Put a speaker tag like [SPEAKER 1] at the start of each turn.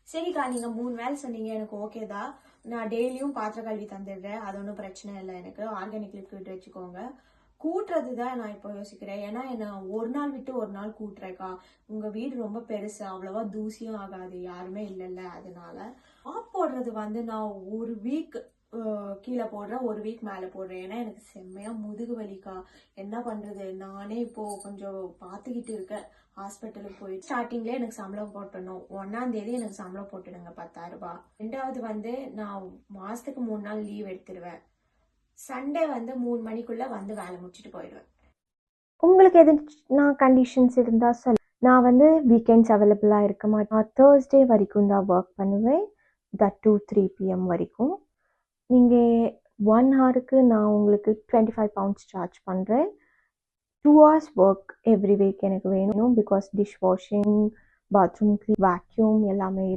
[SPEAKER 1] சரிக்கா, நீங்க 3 வேலை சொன்னீங்க, எனக்கு ஓகே தான். நான் டெய்லியும் பாத்திரம் கழுவி தந்துடுறேன், அது ஒன்றும் பிரச்சனை இல்லை. எனக்கு ஆர்கானிக் லிக்விட் வச்சுக்கோங்க. கூட்டுறது தான் நான் இப்போ யோசிக்கிறேன். ஏன்னா என்ன ஒரு நாள் விட்டு ஒரு நாள் கூட்டுறேக்கா. உங்க வீடு ரொம்ப பெருசு, அவ்வளவா தூசியும் ஆகாது, யாருமே இல்லைல்ல. அதனால போடுறது வந்து நான் ஒரு வீக் கீழே போடுறேன், ஒரு வீக் மேலே போடுறேன். ஏன்னா எனக்கு செம்மையா முதுகு வலிக்கா. என்ன பண்றது, நானே இப்போ கொஞ்சம் பார்த்துக்கிட்டு இருக்கேன். ஹாஸ்பிட்டலுக்கு போய் ஸ்டார்டிங்ல எனக்கு சம்பளம் போட்டணும். 1ஆம் தேதி எனக்கு சம்பளம் போட்டுடுங்க, 10,000 ரூபாய். 2வது வந்து நான் மாசத்துக்கு 3 நாள் லீவ் எடுத்துருவேன். சண்டே வந்து 3 மணிக்குள்ள வந்து வேலை முடிச்சுட்டு போயிடுவேன்.
[SPEAKER 2] உங்களுக்கு எதுனா கண்டிஷன்ஸ் இருந்தால் சொல்ல. நான் வந்து வீக்கெண்ட்ஸ் அவைலபிளாக இருக்க மாட்டேன். நான் தேர்ஸ்டே வரைக்கும் தான் ஒர்க் பண்ணுவேன், தட் 2-3 PM வரைக்கும். நீங்கள் 1 ஹவருக்கு நான் உங்களுக்கு 25 pounds சார்ஜ் பண்ணுறேன். 2 hours ஒர்க் எவ்ரி வீக் எனக்கு வேணும். Because dish washing, bathroom vacuum எல்லாமே